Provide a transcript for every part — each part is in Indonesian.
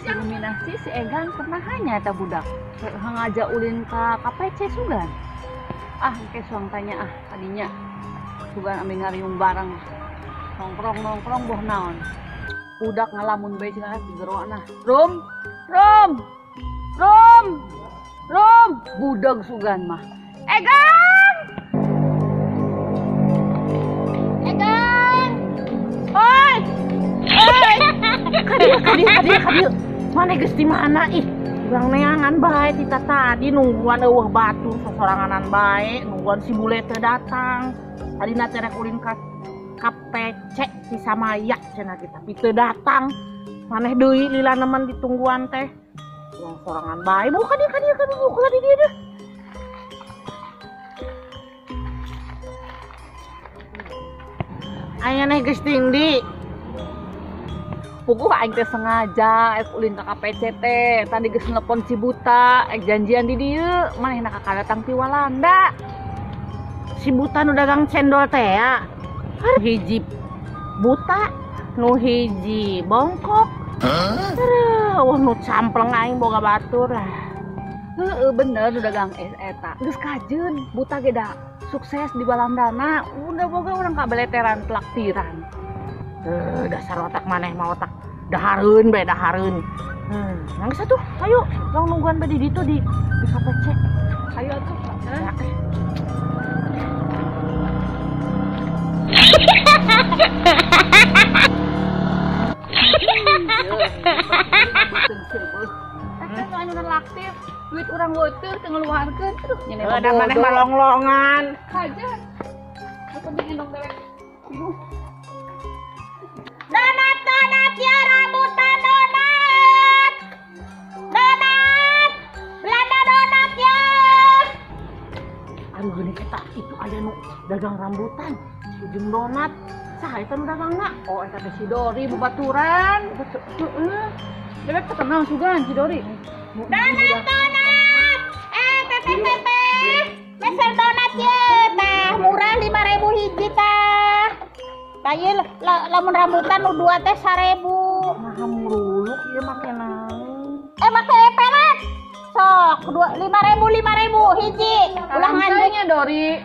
Iluminasi si Egan pernah hanya ta budak ngajak ulin ka KPC sugan ke suang tanya tadinya sugan ambil ngariung barang nongkrong boh naon budak ngalamun bae cenah di jero nah rum budak sugan mah Egan oi kadir mana geus di mana ih urang neangan bae kita tadi nungguan eueuh batu sosoranganan bae nungguan si bule teh datang tadi na terek ulin ka KPC si Samaya cenah kita tapi teu datang maneh deui lila nemen ditungguan teh urang sorangan bae buka dia buka di dia deh aya neh geus tingdi puguh aing teh sengaja ulin ka KPC teh tadi geus nelpon si Buta janjian di dieu manehna kakadatang ti Walanda si Buta nu dagang cendol teh ya hiji Buta nu hiji bongkok nu campleng aing boga batur lah bener nu dagang eta geus kajeun Buta ge da sukses di Walandana udah boga urang kabeleteran traktiran dasar otak maneh mau otak dahareun nangis atuh ayo long nungguan bae di ditu di KPC ayo atuh anu laktif duit urang weuteur teu ngeluarkeun da maneh malonglongan hajar atuh digendong dewek Donat ya rambutan donat belanda donat ya aduh gini kita itu aya nu dagang rambutan ujung donat saha eta nu dagangna oh eta teh si Dori bubaturan dewek terkenal sugan si Dori donat teteh mesel donat ya tah murah 5.000 hiji tah kaye lamun rambutan nu dua teh 1.000 nah muluk ieu make naon make pelet sok 5.000 hiji ulah nganjenya Dori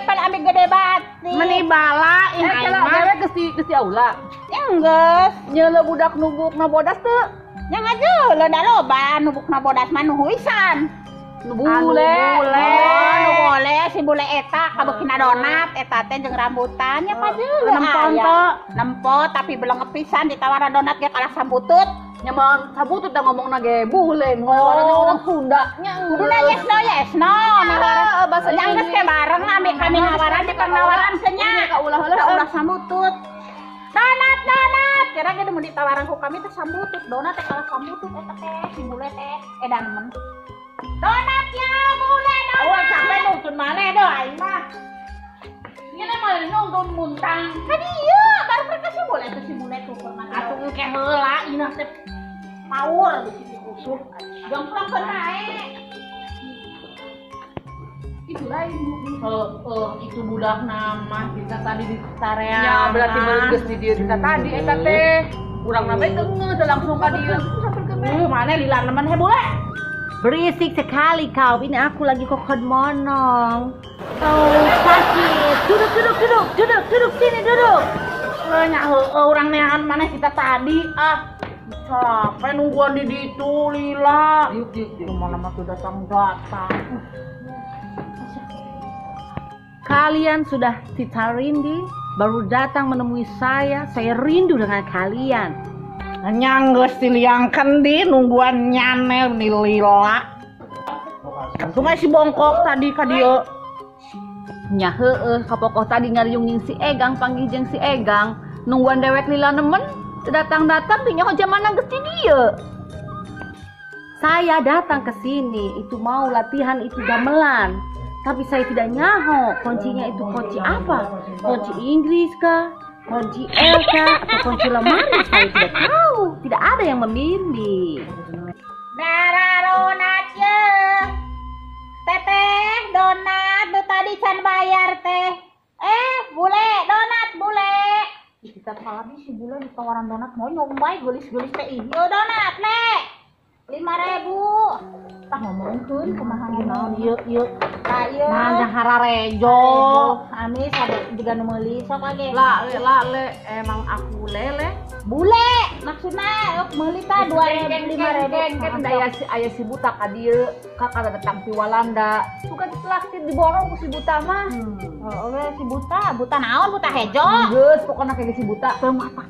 pan ambil gede bati meni bala ini mah dewe geus di aula ya geus nyeuleuh budak nubukna bodas teu nya ngajeuleuh da loba nubukna bodas mah nu huisan nu bule si bule eta kabukina donat eta teh jeung rambutan nya kajeuleuh nempot tapi beleng pisan ditawaran donat ge kalah sambutut nya mun sambutut da ngomongna ge bule ngawaranna urang Sunda nya kuduna yesno bahasa nya geus ke bareng ambil kami nawaran di pangnawaran nya ka ulah sambutut donat kira ge mun ditawaran ku kami teh sambutut donat teh kalah sambutut eta teh si bule teh edan men donatnya bule donat awas sampai nungtun maneh doh aing mah ieu teh mah nungtun muntang kan ieu baru mereka si bule tuh pernah atuh engke heula inah teh power di situ kusuk jongkrongkeun nae itu lain itu budak nama kita tadi di Sareang ya berarti geus di dieu kita tadi eta teh urang na bae teu ngeuh langsung ka dieu mana lila nemen he bule berisik sekali kau, ini aku lagi kokon monong. Oh sakit, duduk sini duduk. Orang neangan mana kita tadi capek nungguan di ditu lila. Yuk. Mana tuh datang. Kalian sudah Tita Rindi baru datang menemui saya rindu dengan kalian. Nyanggeus diliangkeun di nungguan nyane ni lila. Sungai si bongkok tadi ka dieu. Nya heueuh kapokoh tadi ngariung jeung si Egang panggih jeung si Egang nungguan dewek lila nemen datang-datang di nyaho jamana geus di dieu. Saya datang ke sini itu mau latihan itu gamelan, tapi saya tidak nyaho kuncinya itu kunci apa? Kunci Inggris kah? Kunci L kah? Atau kunci lemari? Saya tidak tahu. Tidak ada yang membimbing. Dara donat ye. Teteh donat tuh tadi can bayar teh. Bule donat bule. Kita tadi si bule ditawaran donat mau nyombay gelis-gelis teh ieu donat le. 5.000. Tah ngomongkeun kumaha naon ieu. Tah ieu. Nah, hararejo. Amis ada juga nu meuli sok age. Le emang aku lele. Bule maksudna meuli tah 2.000 5.000. Kan aya si buta ka dieu, kakak datang ti Walanda. Suka ditraktir diborong ku si buta mah. Oke si buta naon buta hejo. Geus pokona kayak si buta teu mata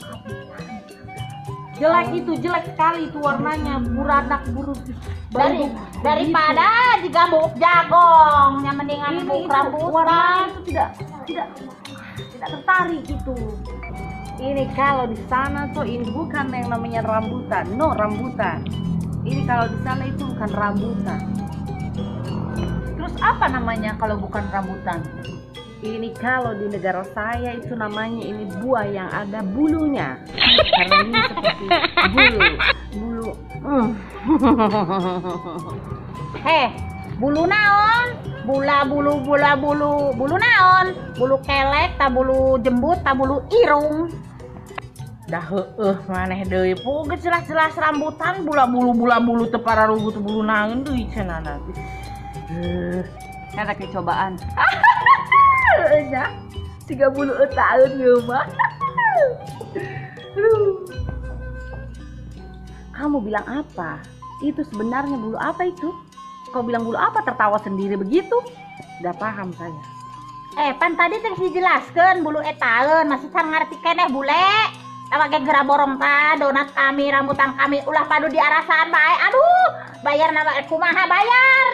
Jelek itu, jelek sekali itu warnanya, buradak buruk. Daripada digambuk jagong, yang mendingan ini rambut warnanya itu tidak tertarik itu. Ini kalau di sana tuh ini bukan yang namanya rambutan, no rambutan. Ini kalau di sana itu bukan rambutan. Terus apa namanya kalau bukan rambutan? Ini kalau di negara saya itu namanya ini buah yang ada bulunya. Karena ini seperti bulu. Bulu naon? Bulu naon? Bulu kelek, ta bulu jembut, ta bulu irung. Dah maneh deui geus jelas-jelas rambutan bulu teu pararugu teu bulu naon deui cenana. Kada kecobaan. Nya 30 tahun ya mah. Kamu bilang apa? Itu sebenarnya bulu apa itu? Kau bilang bulu apa tertawa sendiri begitu? Udah paham saya. Pan tadi teh dijelaskeun bulu etaeun masih can ngarti keneh bule. Pake gera borong ta donat kami rambutan kami ulah padu diarasaan bae. Aduh, bayar nama kumaha bayar?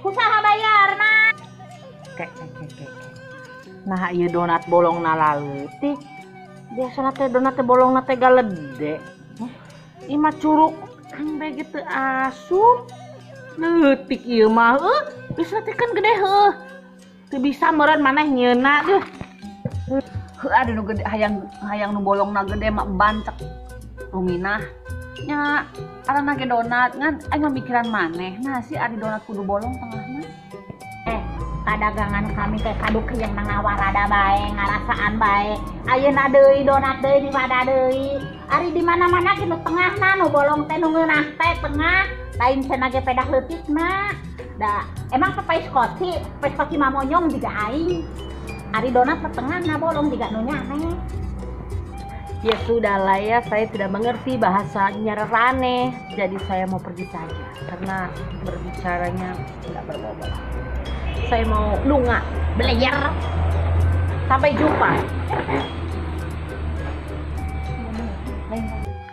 Kusaha bayar nah. Nah ieu donat bolongna laleutik. Biasana teh donat teh bolongna teh galedde. Ima curug kang bege teu asum. Leutik ieu mah bisa teh kan gede teu bisa meureun maneh nyeuna deuh. Ada nu gede hayang nu bolongna gede mah bancek. Ruminah nya arana ge donat ngan aing mikiran maneh. Nah si ari donat kudu bolong tengahna. Dagangan kami teh kadu yang nangawarada bae ngarasaan bae ayeuna deui donat deui di pada deui ari di mana-mana kitu tengahna nu bolong teh nu ngeunah teh tengah lain cenah ge pedah leutik mah da emang pais koci mah monyong juga aing ari donat tengahna bolong juga nu nyane. Ya sudahlah ya, saya tidak mengerti bahasa Nyerane, jadi saya mau pergi saja karena berbicaranya tidak berbobot. Saya mau lunga, belajar. Sampai jumpa.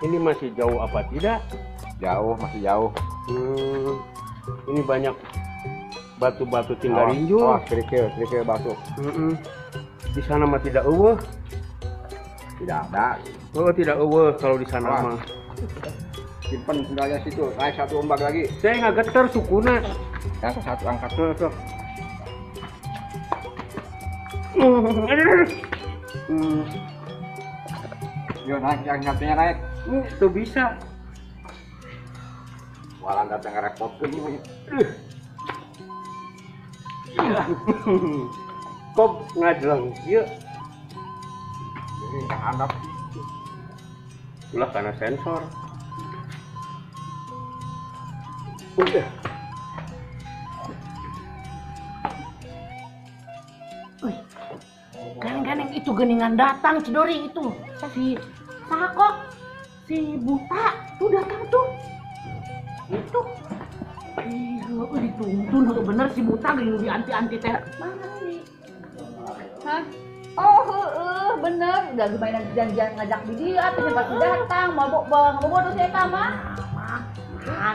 Ini masih jauh apa tidak? Jauh, masih jauh. Ini banyak batu-batu tinggal rinju. Kerikil batu. Di sana mah tidak eueuh. Tidak ada. Oh, tidak eueuh kalau di sana mah. Simpen sendalnya situ. Naik satu ombak lagi. Saya nggak getar sukuna. Yang satu angkat. Yo naik, yang satunya naik. Itu bisa. Walang datang ngerepotkeun ieu. Kok ngajeleng ieu? Ini tak handap. Ulah karena sensor. Udah. Ganeng itu geningan datang Cidori itu si Sakok si buta tuh datang tuh itu dituntun bener si buta gini di anti teh mana sih? Hah? bener. Udah gimana janjian ngajak di dia, tapi pasti datang. Mabok tuh saya mah.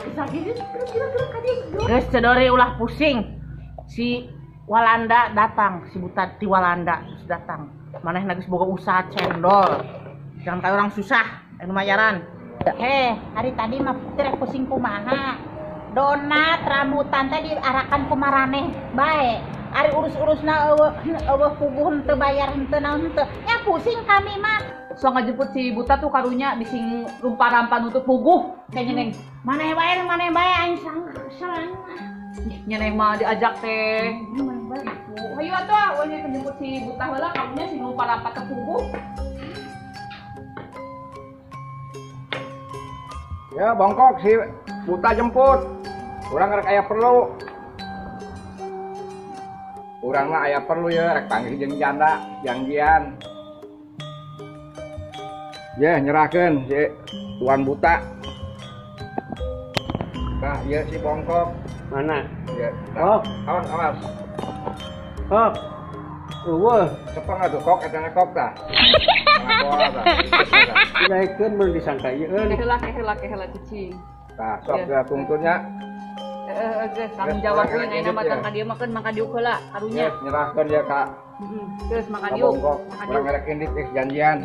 Kisah gini, kira-kira kadi. Geus cedori ulah pusing. Si Walanda datang, si Butati Walanda terus datang. Manehna geus boga usaha cendol. Jangan kayak orang susah, anu mayaran. Hari tadi mah putri pusing kumaha. Donat rambutan teh diarakan ku maraneh bae. Ari urus-urusna eueuh puguh henteu bayar henteu naon henteu. Ya pusing kami mah. So ngajemput si Buta tuh karunya di sing rumpah-rampah nutup puguh. Kayaknya Neng. Maneh bae aing sareng. Nyeneng mah diajak teh. Ayo atuh, wanya jemput si Buta heula kamunya si rumpah-rampah teh puguh. Ya bongkok si Buta jemput. Urang rek aya perlu. Urang mah aya perlu ya rek panggil jeung janda janjian. Ya nyerahkeun si Tuan Buta. Nah, iya si bongkok. Mana? Ya. Oh. Awas. Oh. Eueuh, Cepeng atuh kok eta kok tah. dinaikeun mun disangka ieu. Keheula cicing. Tah sok ya tungtunnya. Geus tanggung jawab we ayeuna mah tang ka dieu mah keun mangka diuk heula karunya. Yes, nyerahkeun dia ka Geus mangka ka diuk. bongkok. Urang rek indit janjian.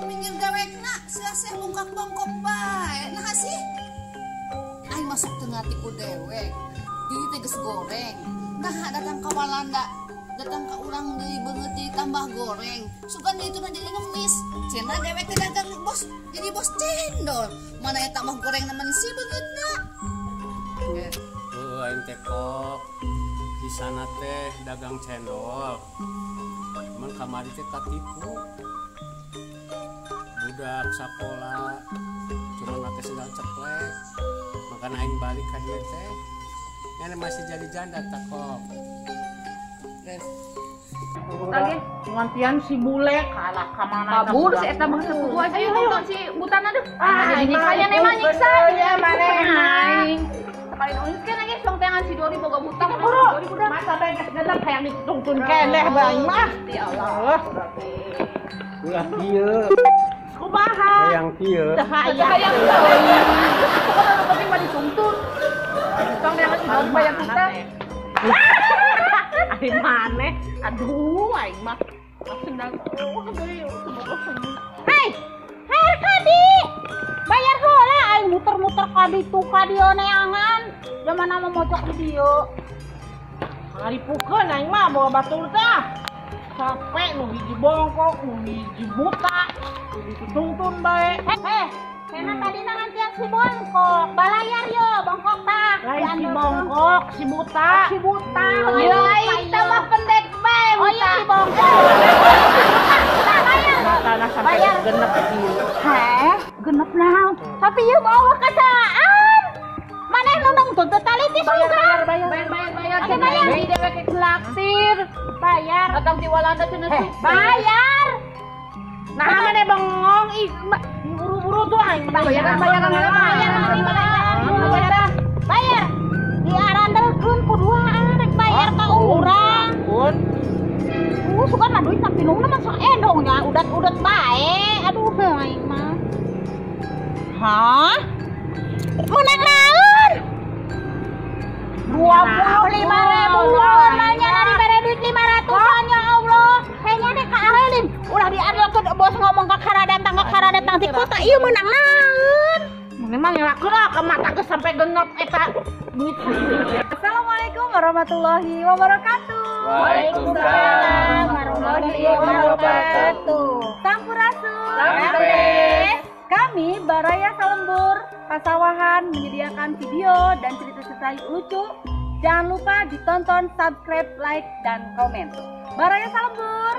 Minggir gawekna sia-sia bongkok-bongkok bae. Nah sih. Aing masuk tengah tiku dewek. Di teh geus goreng. Nah datang ka Walanda. Datang ka urang deui beungeut deui tambah goreng. Sugan itu na jadi ngemis. Cenah dewek teh dagang bos. Jadi bos cendol. Mana eta mah goreng nemen si beungeutna. Aing teh kok di sana teh dagang cendol. Cuman kamari teh katipu. Budak sakola cuma nate sendal ceplek. Makana aing balik ka dieu teh. Nya masih jadi janda tak kok. Lagi Ngantian si bule kalah ka mana kabur si eta mah sepupu aja yuk nonton si Butana deh. Ah, Jadi nyiksa ya nih mah nyiksa. Ya maneh. Sekali nulis kan lagi song tangan si Dori boga butang. Buru, masa beges genep hayang dituntun keneh bae mah. Ya Allah. Ulah kieu, Kumaha? hayang kieu. Teu hayang. Hayang pokoknya lu penting mah dituntun. Song tangan si Dori bayar kita. Ari maneh. Aduh, aing mah. Sendal. Hei kadi. Bayar heula aing muter-muter kadi tu kadieu neangan. Da mana mah mojok di dieu. Ngaripukeun aing mah bawa batur teh. Capek nu hiji bongkok, nu hiji buta. Dituntun bae. Kena tadi nangantian si bongkok. Balayar yo bongkok tah. Lain si bongkok, si buta. Si buta. Ya aing tambah pendek bae. Oh iya si bongkok. Tanah sampai genep kieu. Heh, genep naon? Tapi ieu mah Allah kacaan. Maneh nu nungtun teh tali ti suga. Bayar. Oke, bayar. Jadi dewek kelaktir. Bayar. Datang di Walanda cenah sih. Bayar. Nah, maneh bengong ih buru-buru tuh aing mah. Bayaran. Bayar. Diarandelkeun kuduaan rek bayar ka urang. Pun Suka mah duit tapi nungna mah saedongnya udat-udat bae. Aduh, aing mah. Hah? Menang naon? 25.000 namanya dari bare duit 500-an ya Allah. Kayaknya deh ka Arelin. Ulah diarelkeun bos ngomong ka karadatang ti kota ieu menang naon? memang ngelakeun lah ka mata geus sampai genep eta duit. Assalamualaikum warahmatullahi wabarakatuh. Waalaikumsalam warahmatullahi wabarakatuh. Sampurasun. Sampes. Kami Baraya Salembur Pasawahan menyediakan video dan cerita-cerita lucu. Jangan lupa ditonton, subscribe, like, dan komen. Baraya Salembur.